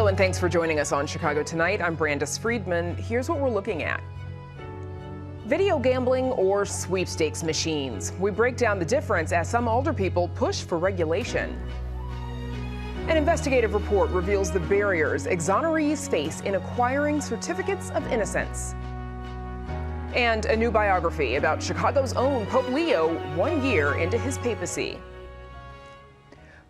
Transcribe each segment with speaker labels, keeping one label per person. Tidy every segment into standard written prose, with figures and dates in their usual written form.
Speaker 1: and thanks for joining us on Chicago Tonight. I'm Brandis Friedman. Here's what we're looking at. Video gambling or sweepstakes machines? We break down the difference as some older people push for regulation. An investigative report reveals the barriers exonerees face in acquiring certificates of innocence. And a new biography about Chicago's own Pope Leo 1 year into his papacy.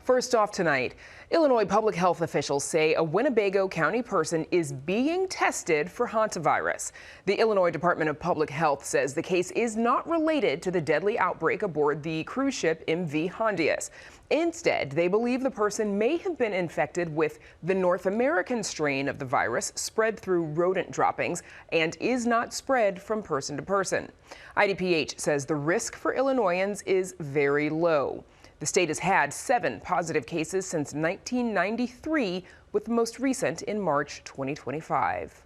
Speaker 1: First off tonight, Illinois public health officials say a Winnebago County person is being tested for hantavirus. The Illinois Department of Public Health says the case is not related to the deadly outbreak aboard the cruise ship MV Hondius. Instead, they believe the person may have been infected with the North American strain of the virus spread through rodent droppings and is not spread from person to person. IDPH says the risk for Illinoisans is very low. The state has had 7 positive cases since 1993, with the most recent in March 2025.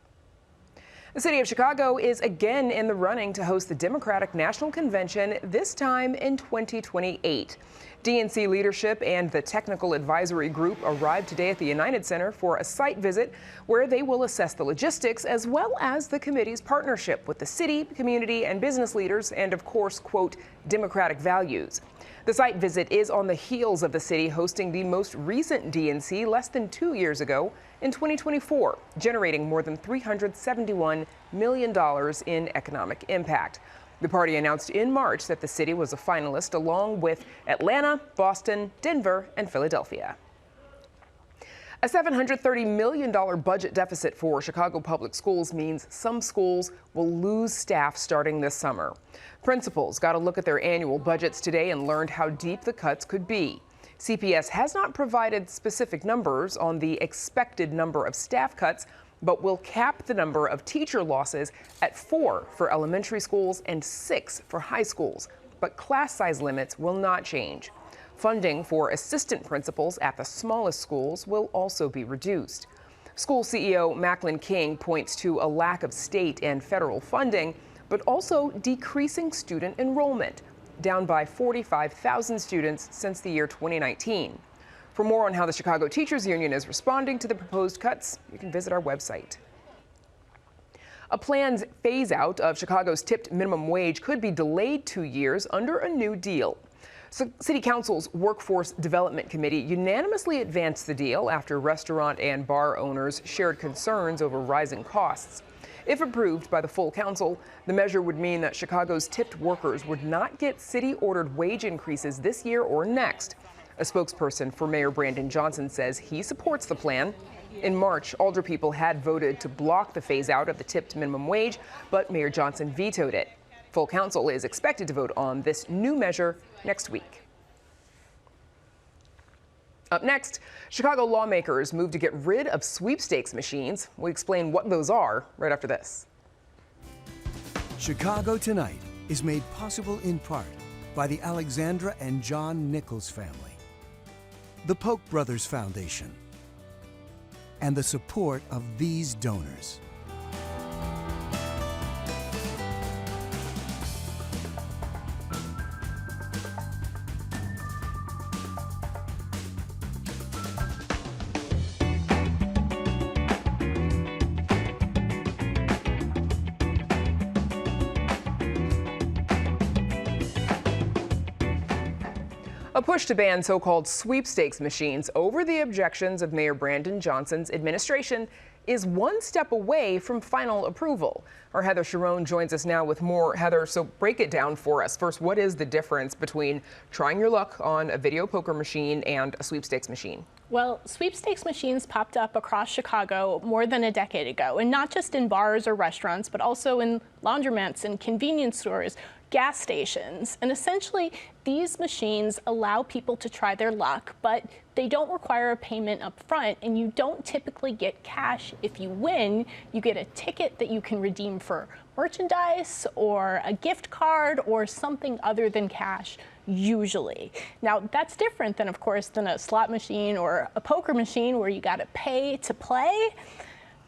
Speaker 1: The city of Chicago is again in the running to host the Democratic National Convention, this time in 2028. DNC leadership and the Technical Advisory Group arrived today at the United Center for a site visit where they will assess the logistics as well as the committee's partnership with the city, community, and business leaders and, of course, quote, democratic values. The site visit is on the heels of the city hosting the most recent DNC less than 2 years ago in 2024, generating more than $371 million in economic impact. The party announced in March that the city was a finalist along with Atlanta, Boston, Denver, and Philadelphia. A $730 million budget deficit for Chicago public schools means some schools will lose staff starting this summer. Principals got a look at their annual budgets today and learned how deep the cuts could be. CPS has not provided specific numbers on the expected number of staff cuts, but will cap the number of teacher losses at 4 for elementary schools and 6 for high schools. But class size limits will not change. Funding for assistant principals at the smallest schools will also be reduced. School CEO Macklin King points to a lack of state and federal funding, but also decreasing student enrollment, down by 45,000 students since the year 2019. For more on how the Chicago Teachers Union is responding to the proposed cuts, you can visit our website. A planned phase-out of Chicago's tipped minimum wage could be delayed 2 years under a new deal. So City Council's Workforce Development Committee unanimously advanced the deal after restaurant and bar owners shared concerns over rising costs. If approved by the full council, the measure would mean that Chicago's tipped workers would not get city-ordered wage increases this year or next. A spokesperson for Mayor Brandon Johnson says he supports the plan. In March, alderpeople had voted to block the phase-out of the tipped minimum wage, but Mayor Johnson vetoed it. Full council is expected to vote on this new measure next week. Up next, Chicago lawmakers move to get rid of sweepstakes machines. We explain what those are right after this.
Speaker 2: Chicago Tonight is made possible in part by the Alexandra and John Nichols family, the Polk Brothers Foundation, and the support of these donors.
Speaker 1: A push to ban so-called sweepstakes machines over the objections of Mayor Brandon Johnson's administration is one step away from final approval. Our Heather Sharon joins us now with more. Heather, so break it down for us. First, what is the difference between trying your luck on a video poker machine and a sweepstakes machine?
Speaker 3: Well, sweepstakes machines popped up across Chicago more than a decade ago, and not just in bars or restaurants, but also in laundromats and convenience stores, gas stations. And essentially, these machines allow people to try their luck, but they don't require a payment up front, and you don't typically get cash. If you win, you get a ticket that you can redeem for merchandise or a gift card or something other than cash, usually. Now, that's different than, of course, than a slot machine or a poker machine where you got to pay to play.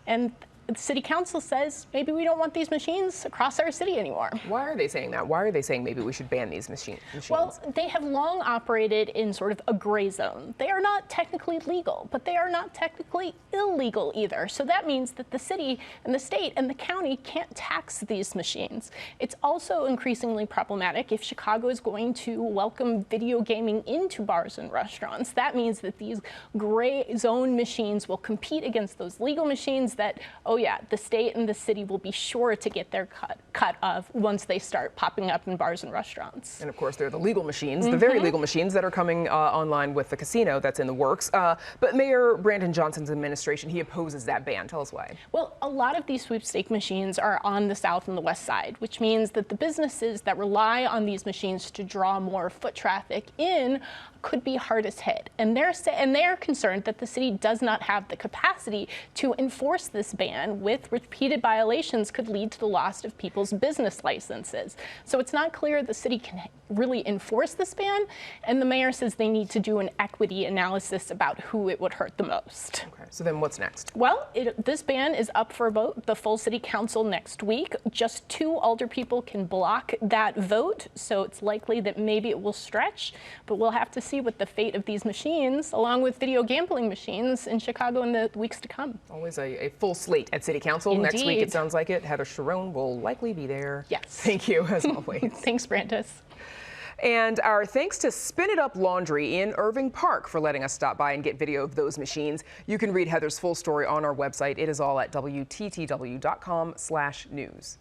Speaker 3: And the city council says maybe we don't want these machines across our city anymore.
Speaker 1: Why are they saying that? Why are they saying maybe we should ban these machines?
Speaker 3: Well, they have long operated in sort of a gray zone. They are not technically legal, but they are not technically illegal either. So that means that the city and the state and the county can't tax these machines. It's also increasingly problematic if Chicago is going to welcome video gaming into bars and restaurants. That means that these gray zone machines will compete against those legal machines that, oh yeah, the state and the city will be sure to get their cut of once they start popping up in bars and restaurants.
Speaker 1: And of course, they're the legal machines, the very legal machines that are coming online with the casino that's in the works. But Mayor Brandon Johnson's administration, he opposes that ban. Tell us why.
Speaker 3: Well, a lot of these sweepstake machines are on the south and the west side, which means that the businesses that rely on these machines to draw more foot traffic in could be hardest hit. And they're concerned that the city does not have the capacity to enforce this ban, with repeated violations could lead to the loss of people's business licenses. So it's not clear the city can really enforce this ban, and the mayor says they need to do an equity analysis about who it would hurt the most.
Speaker 1: Okay, so then what's next?
Speaker 3: Well, this ban is up for a vote, the full city council next week. Just 2 alder people can block that vote, so it's likely that maybe it will stretch, but we'll have to see what the fate of these machines, along with video gambling machines in Chicago in the weeks to come.
Speaker 1: Always a full slate at City Council.
Speaker 3: Indeed.
Speaker 1: Next week, it sounds like it. Heather Sharon will likely be there.
Speaker 3: Yes.
Speaker 1: Thank you, as always.
Speaker 3: Thanks, Brandis.
Speaker 1: And our thanks to Spin It Up Laundry in Irving Park for letting us stop by and get video of those machines. You can read Heather's full story on our website. It is all at WTTW.com/news.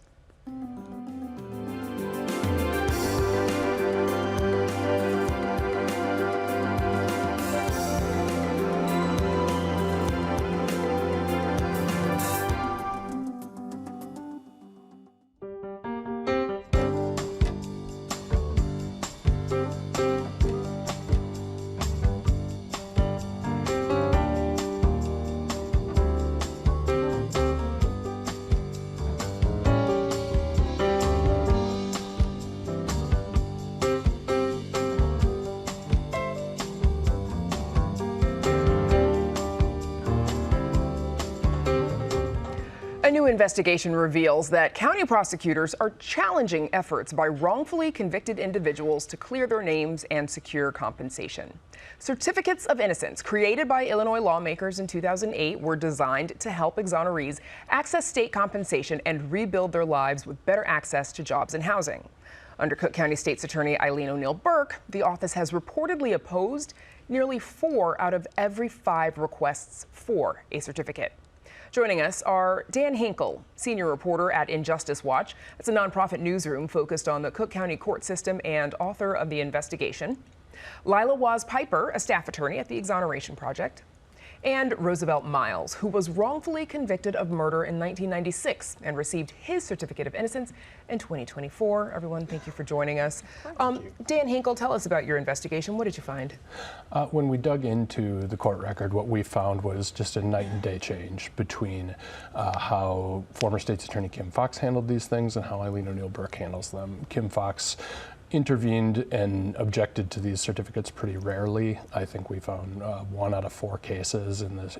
Speaker 1: A new investigation reveals that county prosecutors are challenging efforts by wrongfully convicted individuals to clear their names and secure compensation. Certificates of innocence created by Illinois lawmakers in 2008 were designed to help exonerees access state compensation and rebuild their lives with better access to jobs and housing. Under Cook County State's Attorney Eileen O'Neill Burke, the office has reportedly opposed nearly 4 out of every 5 requests for a certificate. Joining us are Dan Hinkle, senior reporter at Injustice Watch. It's a nonprofit newsroom focused on the Cook County court system and author of the investigation. Lila Waz-Piper, a staff attorney at the Exoneration Project. And Roosevelt Miles, who was wrongfully convicted of murder in 1996 and received his certificate of innocence in 2024. Everyone, thank you for joining us. Dan Hinkle, tell us about your investigation. What did you find?
Speaker 4: When we dug into the court record, what we found was just a night and day change between how former State's Attorney Kim Foxx handled these things and how Eileen O'Neill Burke handles them. Kim Foxx intervened and objected to these certificates pretty rarely. I think we found 1 out of 4 cases in this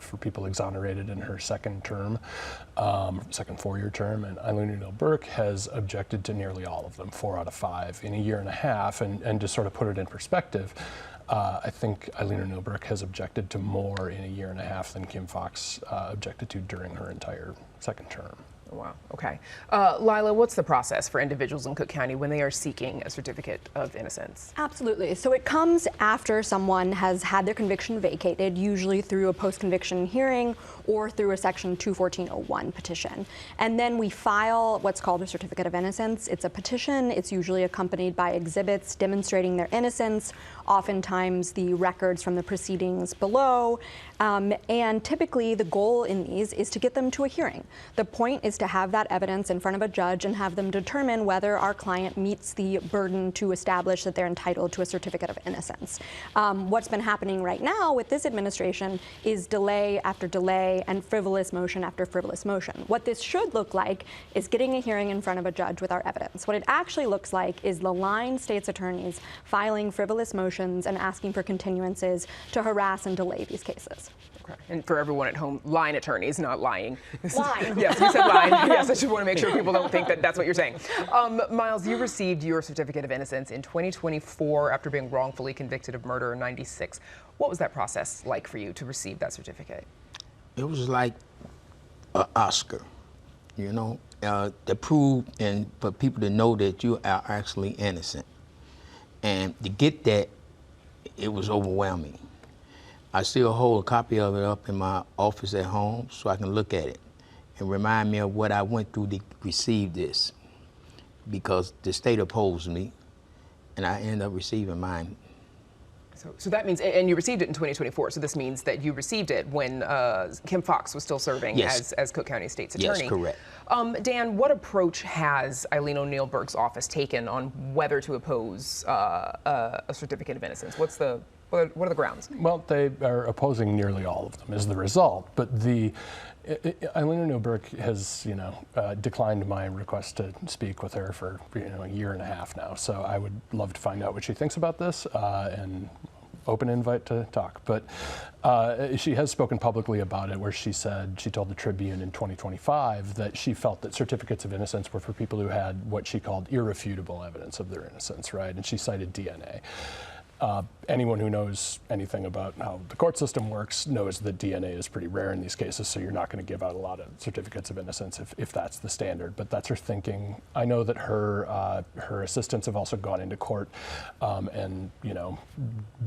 Speaker 4: for people exonerated in her second 4-year term, and Eileen O'Neill Burke has objected to nearly all of them, 4 out of 5 in a year and a half. And to sort of put it in perspective, I think Eileen O'Neill Burke has objected to more in a year and a half than Kim Foxx objected to during her entire second term.
Speaker 1: Wow. Okay. Lila, what's the process for individuals in Cook County when they are seeking a certificate of innocence?
Speaker 5: Absolutely. So it comes after someone has had their conviction vacated, usually through a post-conviction hearing or through a Section 214.01 petition. And then we file what's called a certificate of innocence. It's a petition. It's usually accompanied by exhibits demonstrating their innocence, oftentimes the records from the proceedings below. And typically the goal in these is to get them to a hearing. The point is to to have that evidence in front of a judge and have them determine whether our client meets the burden to establish that they're entitled to a certificate of innocence. What's been happening right now with this administration is delay after delay and frivolous motion after frivolous motion. What this should look like is getting a hearing in front of a judge with our evidence. What it actually looks like is the line state's attorneys filing frivolous motions and asking for continuances to harass and delay these cases.
Speaker 1: Okay. And for everyone at home, line attorneys, not lying.
Speaker 5: Lying.
Speaker 1: Yes, you said lying. Yes, I just want to make sure people don't think that that's what you're saying. Miles, you received your certificate of innocence in 2024 after being wrongfully convicted of murder in '96. What was that process like for you to receive that certificate?
Speaker 6: It was like an Oscar, you know, to prove and for people to know that you are actually innocent. And to get that, it was overwhelming. I still hold a copy of it up in my office at home so I can look at it and remind me of what I went through to receive this, because the state opposed me and I ended up receiving mine.
Speaker 1: So that means, and you received it in 2024, so this means that you received it when Kim Foxx was still serving as Cook County State's attorney.
Speaker 6: Yes, correct.
Speaker 1: Dan, what approach has Eileen O'Neill Burke's office taken on whether to oppose a certificate of innocence? What are the grounds?
Speaker 4: Well, they are opposing nearly all of them as the result, but Eileen O'Neill Burke has, declined my request to speak with her for, a year and a half now. So I would love to find out what she thinks about this and open invite to talk. But she has spoken publicly about it, where she told the Tribune in 2025 that she felt that certificates of innocence were for people who had what she called irrefutable evidence of their innocence, right? And she cited DNA. Anyone who knows anything about how the court system works knows that DNA is pretty rare in these cases, so you're not going to give out a lot of certificates of innocence if that's the standard. But that's her thinking. I know that her assistants have also gone into court and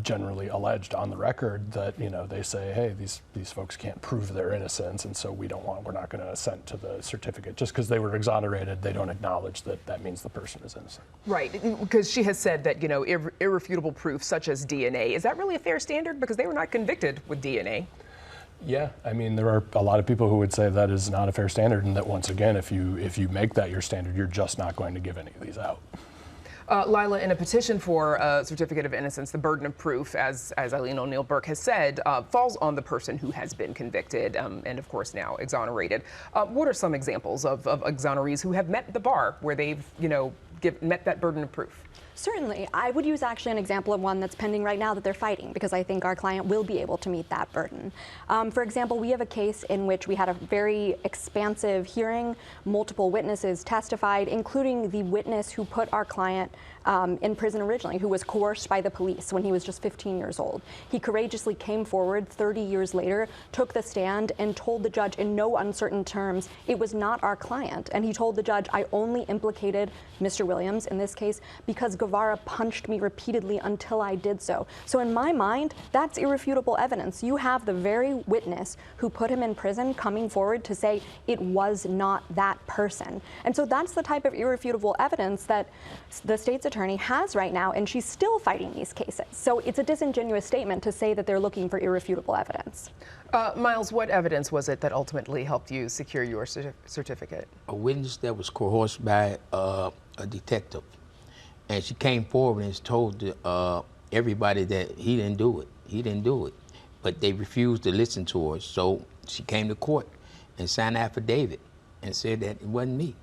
Speaker 4: generally alleged on the record that they say, hey, these folks can't prove their innocence, and so we're not going to assent to the certificate just because they were exonerated. They don't acknowledge that means the person is innocent.
Speaker 1: Right, because she has said that irrefutable proof such as DNA, is that really a fair standard? Because they were not convicted with DNA.
Speaker 4: Yeah, I mean, there are a lot of people who would say that is not a fair standard, and that once again, if you make that your standard, you're just not going to give any of these out.
Speaker 1: Lila, in a petition for a certificate of innocence, the burden of proof, as Eileen O'Neill Burke has said, falls on the person who has been convicted and, of course, now exonerated. What are some examples of exonerees who have met the bar where they've, met that burden of proof?
Speaker 5: Certainly. I would use actually an example of one that's pending right now that they're fighting, because I think our client will be able to meet that burden. For example, we have a case in which we had a very expansive hearing. Multiple witnesses testified, including the witness who put our client in prison originally, who was coerced by the police when he was just 15 years old. He courageously came forward 30 years later, took the stand, and told the judge in no uncertain terms it was not our client. And he told the judge, I only implicated Mr. Williams in this case because Guevara punched me repeatedly until I did so. So in my mind, that's irrefutable evidence. You have the very witness who put him in prison coming forward to say it was not that person. And so that's the type of irrefutable evidence that the state's attorney has right now, and she's still fighting these cases. So it's a disingenuous statement to say that they're looking for irrefutable evidence.
Speaker 1: Miles, what evidence was it that ultimately helped you secure your certificate?
Speaker 6: A witness that was coerced by a detective. And she came forward and told everybody that he didn't do it. He didn't do it. But they refused to listen to her. So she came to court and signed an affidavit and said that it wasn't me.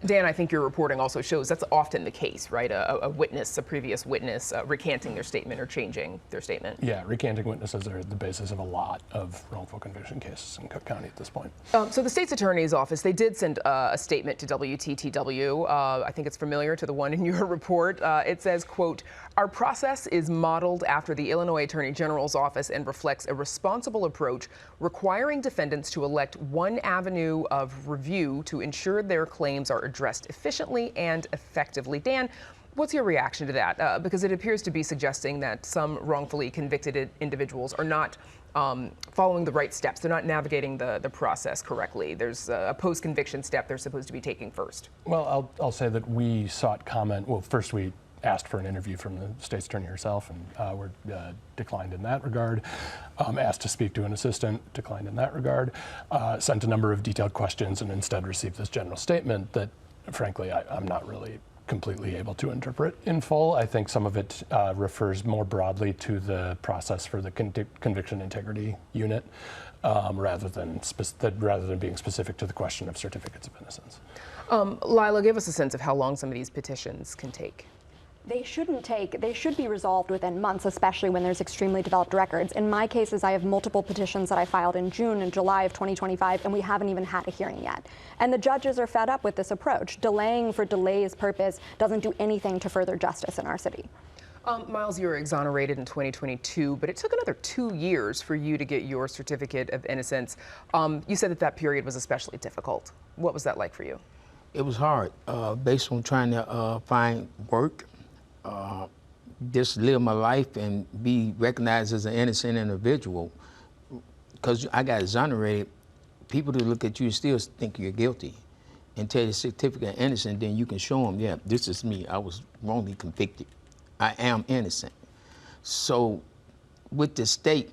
Speaker 1: Dan, I think your reporting also shows that's often the case, right? A witness, a previous witness, recanting their statement or changing their statement.
Speaker 4: Yeah, recanting witnesses are the basis of a lot of wrongful conviction cases in Cook County at this point.
Speaker 1: So the state's attorney's office, they did send a statement to WTTW. I think it's familiar to the one in your report. It says, quote, our process is modeled after the Illinois Attorney General's office and reflects a responsible approach requiring defendants to elect one avenue of review to ensure their claims are addressed efficiently and effectively. Dan, what's your reaction to that? Because it appears to be suggesting that some wrongfully convicted individuals are not following the right steps. They're not navigating the process correctly. There's a post-conviction step they're supposed to be taking first.
Speaker 4: Well, I'll say that we sought comment. Well, first we asked for an interview from the state's attorney herself, and were declined in that regard. Asked to speak to an assistant, declined in that regard. Sent a number of detailed questions, and instead received this general statement that, frankly, I'm not really completely able to interpret in full. I think some of it refers more broadly to the process for the conviction integrity unit, rather than being specific to the question of certificates of innocence.
Speaker 1: Lila, give us a sense of how long some of these petitions can take.
Speaker 5: They should be resolved within months, especially when there's extremely developed records. In my cases, I have multiple petitions that I filed in June and July of 2025, and we haven't even had a hearing yet. And the judges are fed up with this approach. Delaying for delay's purpose doesn't do anything to further justice in our city.
Speaker 1: Miles, you were exonerated in 2022, but it took another 2 years for you to get your certificate of innocence. You said that period was especially difficult. What was that like for you?
Speaker 6: It was hard, based on trying to find work, just live my life and be recognized as an innocent individual. Because I got exonerated, people who look at you still think you're guilty. Until the certificate of innocence, then you can show them, yeah, this is me. I was wrongly convicted. I am innocent. So with the state,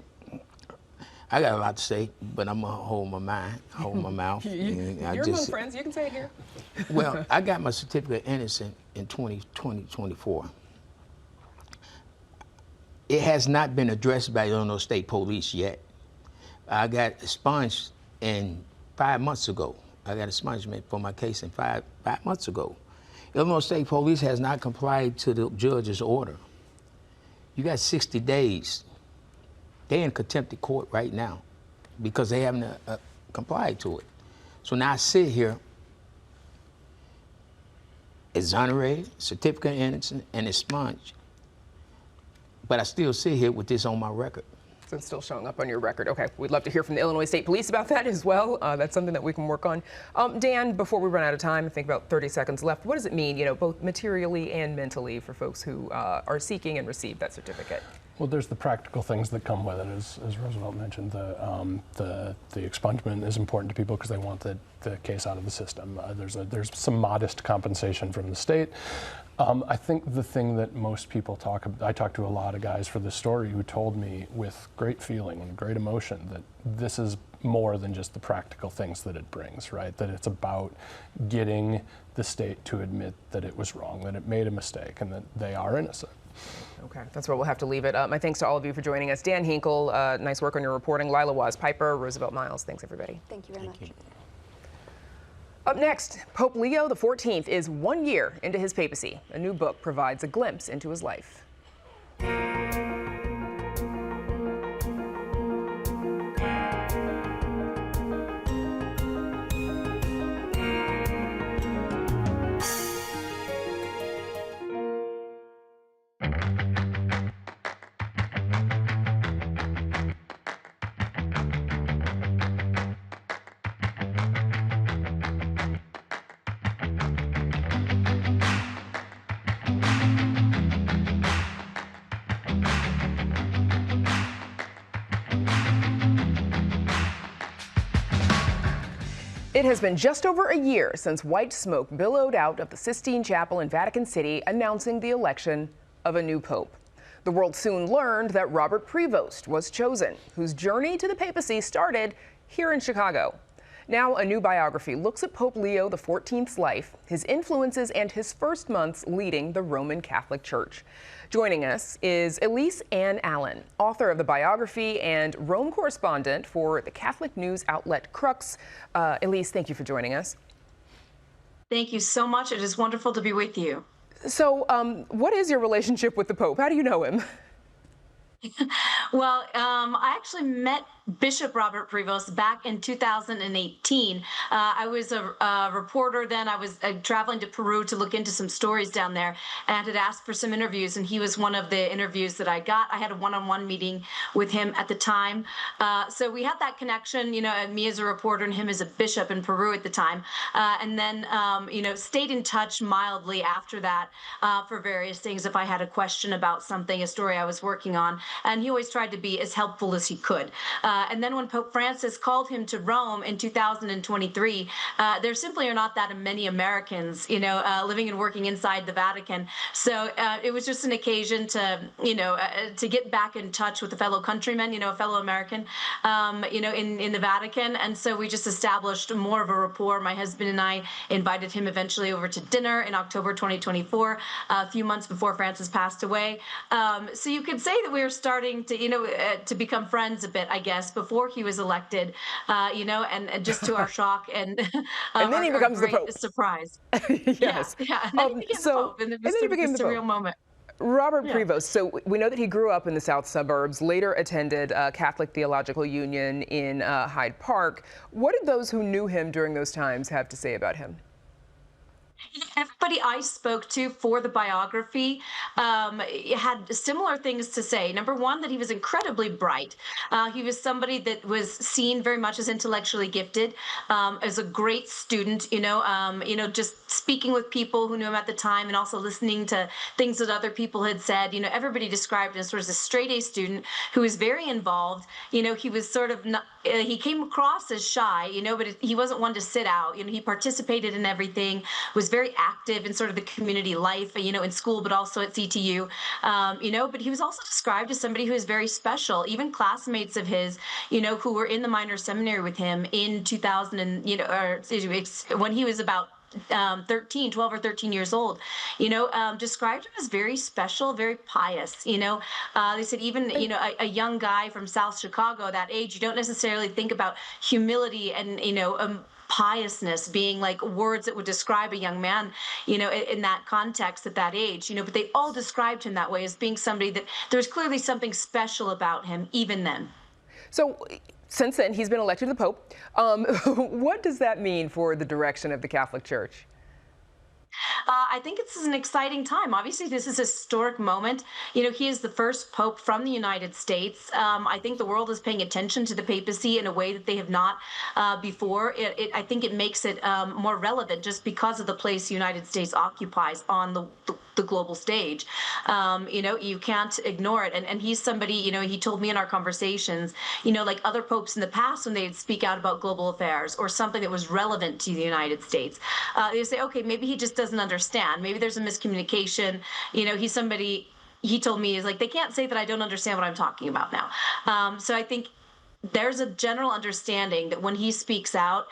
Speaker 6: I got a lot to say, but I'm gonna hold my mind, hold my mouth.
Speaker 1: You're among friends, you can say it here.
Speaker 6: Well, I got my certificate of innocence in 2024. It has not been addressed by Illinois State Police yet. I got expunged 5 months ago. I got expungement for my case in five months ago. Illinois State Police has not complied to the judge's order. You got 60 days. They're in contempt of court right now because they haven't complied to it. So now I sit here, exonerated, certificate of innocence, and expunged. But I still sit here with this on my record.
Speaker 1: So it's still showing up on your record. Okay, we'd love to hear from the Illinois State Police about that as well. That's something that we can work on. Dan, before we run out of time, I think about 30 seconds left. What does it mean, both materially and mentally for folks who are seeking and receive that certificate?
Speaker 4: Well, there's the practical things that come with it, as Roosevelt mentioned. The expungement is important to people because they want the case out of the system. There's some modest compensation from the state. I think the thing that most people I talked to a lot of guys for this story who told me with great feeling and great emotion that this is more than just the practical things that it brings, right? That it's about getting the state to admit that it was wrong, that it made a mistake, and that they are innocent.
Speaker 1: Okay, that's where we'll have to leave it. My thanks to all of you for joining us. Dan Hinkle, nice work on your reporting. Lila Waz-Piper, Roosevelt Miles, thanks everybody.
Speaker 5: Thank you very much.
Speaker 1: Up next, Pope Leo XIV is 1 year into his papacy. A new book provides a glimpse into his life. It has been just over a year since white smoke billowed out of the Sistine Chapel in Vatican City announcing the election of a new pope. The world soon learned that Robert Prevost was chosen, whose journey to the papacy started here in Chicago. Now, a new biography looks at Pope Leo XIV's life, his influences, and his first months leading the Roman Catholic Church. Joining us is Elise Ann Allen, author of the biography and Rome correspondent for the Catholic news outlet Crux. Elise, thank you for joining us.
Speaker 7: Thank you so much. It is wonderful to be with you.
Speaker 1: So, what is your relationship with the Pope? How do you know him?
Speaker 7: Well, I actually met Bishop Robert Prevost back in 2018. I was a reporter then. I was traveling to Peru to look into some stories down there and had asked for some interviews, and he was one of the interviews that I got. I had a one-on-one meeting with him at the time. So we had that connection, me as a reporter and him as a bishop in Peru at the time. And then, stayed in touch mildly after that for various things if I had a question about something, a story I was working on. And he always tried tried to be as helpful as he could. And then when Pope Francis called him to Rome in 2023, there simply are not that many Americans, living and working inside the Vatican. So it was just an occasion to, to get back in touch with a fellow countryman, a fellow American, in the Vatican. And so we just established more of a rapport. My husband and I invited him eventually over to dinner in October 2024, a few months before Francis passed away. So you could say that we were starting to, to become friends a bit, I guess, before he was elected, and just to our shock and
Speaker 1: and then he becomes the Pope.
Speaker 7: Surprise.
Speaker 1: Yes.
Speaker 7: Yeah. And then he became the Pope, and it was a surreal moment.
Speaker 1: Robert Prevost, so we know that he grew up in the south suburbs, later attended Catholic Theological Union in Hyde Park. What did those who knew him during those times have to say about him?
Speaker 7: Everybody I spoke to for the biography had similar things to say. Number one, that he was incredibly bright. He was somebody that was seen very much as intellectually gifted, as a great student. Just speaking with people who knew him at the time, and also listening to things that other people had said. Everybody described him as sort of a straight A student who was very involved. He was sort of not, he came across as shy, but he wasn't one to sit out. He participated in everything, was very active in sort of the community life, in school, but also at CTU, but he was also described as somebody who is very special. Even classmates of his, who were in the minor seminary with him in 2000 and, when he was about 12 or 13 years old, described him as very special, very pious. They said even, a young guy from South Chicago, that age, you don't necessarily think about humility and, piousness being like words that would describe a young man, in that context at that age, but they all described him that way, as being somebody that there's clearly something special about him, even then.
Speaker 1: So since then, he's been elected the Pope. What does that mean for the direction of the Catholic Church?
Speaker 7: I think it's an exciting time. Obviously, this is a historic moment. He is the first Pope from the United States. I think the world is paying attention to the papacy in a way that they have not before. I think it makes it more relevant just because of the place the United States occupies on the global stage. You can't ignore it. And he's somebody, he told me in our conversations, like other popes in the past, when they'd speak out about global affairs or something that was relevant to the United States, they say, okay, maybe he just doesn't understand. Maybe there's a miscommunication. He's somebody, he told me, is like, they can't say that I don't understand what I'm talking about now. So I think there's a general understanding that when he speaks out,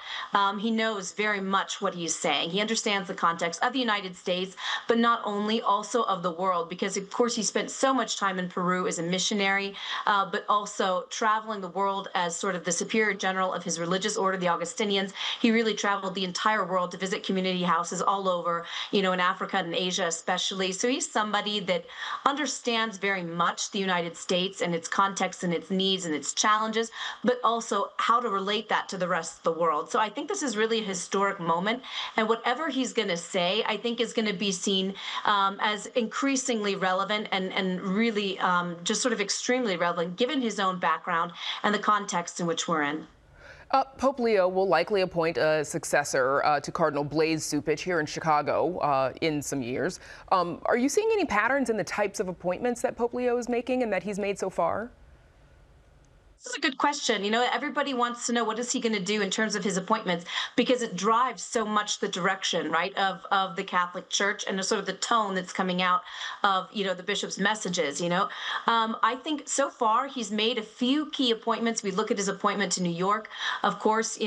Speaker 7: he knows very much what he's saying. He understands the context of the United States, but not only, also of the world, because of course he spent so much time in Peru as a missionary, but also traveling the world as sort of the superior general of his religious order, the Augustinians. He really traveled the entire world to visit community houses all over, in Africa and Asia especially. So he's somebody that understands very much the United States and its context and its needs and its challenges, but also how to relate that to the rest of the world. So I think this is really a historic moment, and whatever he's going to say, I think is going to be seen as increasingly relevant and really just sort of extremely relevant, given his own background and the context in which we're in.
Speaker 1: Pope Leo will likely appoint a successor to Cardinal Blaise Cupich here in Chicago in some years. Are you seeing any patterns in the types of appointments that Pope Leo is making and that he's made so far?
Speaker 7: This is a good question. Everybody wants to know, what is he going to do in terms of his appointments, because it drives so much the direction, right, of the Catholic Church and the sort of the tone that's coming out of, the bishop's messages. I think so far he's made a few key appointments. We look at his appointment to New York. Of course,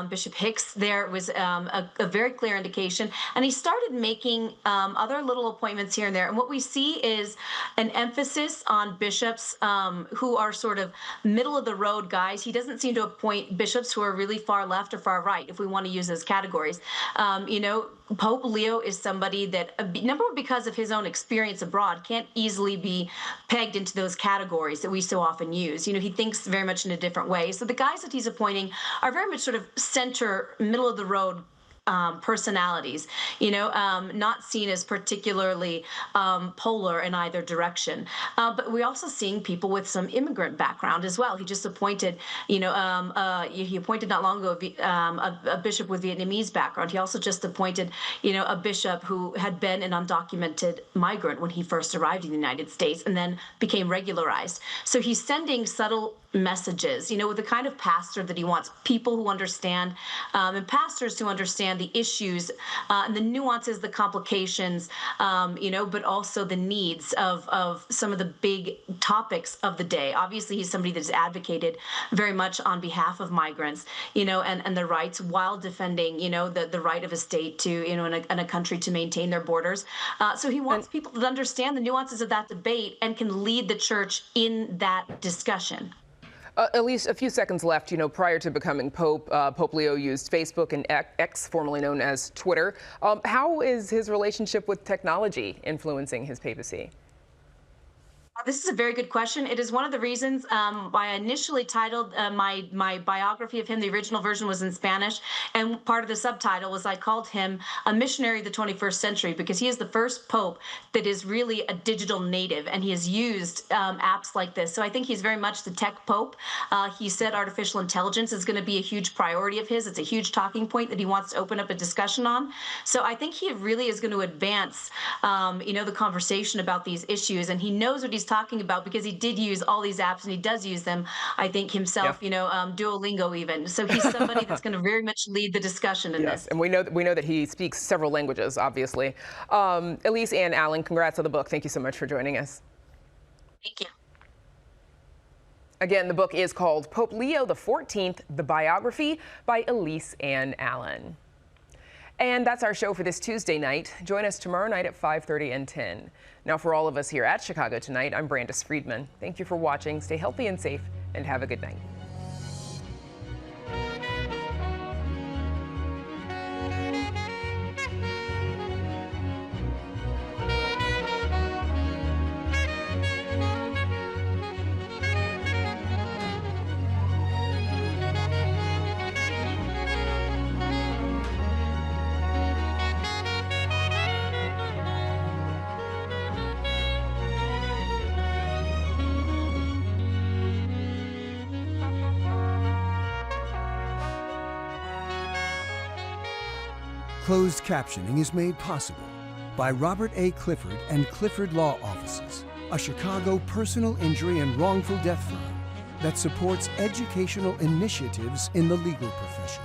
Speaker 7: Bishop Hicks there was a very clear indication. And he started making other little appointments here and there. And what we see is an emphasis on bishops who are sort of middle of the road guys. He doesn't seem to appoint bishops who are really far left or far right, if we want to use those categories. Pope Leo is somebody that, number one, because of his own experience abroad, can't easily be pegged into those categories that we so often use. He thinks very much in a different way. So the guys that he's appointing are very much sort of center, middle of the road personalities, not seen as particularly polar in either direction. But we're also seeing people with some immigrant background as well. He just appointed, he appointed not long ago a bishop with Vietnamese background. He also just appointed, a bishop who had been an undocumented migrant when he first arrived in the United States and then became regularized. So he's sending subtle messages, with the kind of pastor that he wants, people who understand, and pastors who understand the issues and the nuances, the complications, but also the needs of some of the big topics of the day. Obviously, he's somebody that's advocated very much on behalf of migrants, and their rights while defending, the right of a state to, and a country to maintain their borders. So he wants people to understand the nuances of that debate and can lead the church in that discussion.
Speaker 1: Elise, a few seconds left. Prior to becoming Pope, Pope Leo used Facebook and X, formerly known as Twitter. How is his relationship with technology influencing his papacy?
Speaker 7: This is a very good question. It is one of the reasons why I initially titled my biography of him. The original version was in Spanish, and part of the subtitle was I called him a missionary of the 21st century, because he is the first pope that is really a digital native, and he has used apps like this. So I think he's very much the tech pope. He said artificial intelligence is going to be a huge priority of his. It's a huge talking point that he wants to open up a discussion on. So I think he really is going to advance, the conversation about these issues, and he knows what he's talking about because he did use all these apps and he does use them, I think, himself, Duolingo even. So he's somebody that's going to very much lead the discussion in this.
Speaker 1: And we know that he speaks several languages, obviously. Elise Ann Allen, congrats on the book. Thank you so much for joining us.
Speaker 7: Thank you.
Speaker 1: Again, the book is called Pope Leo XIV, The Biography by Elise Ann Allen. And that's our show for this Tuesday night. Join us tomorrow night at 5:30 and 10. Now, for all of us here at Chicago Tonight, I'm Brandis Friedman. Thank you for watching. Stay healthy and safe, and have a good night.
Speaker 2: Closed captioning is made possible by Robert A. Clifford and Clifford Law Offices, a Chicago personal injury and wrongful death firm that supports educational initiatives in the legal profession.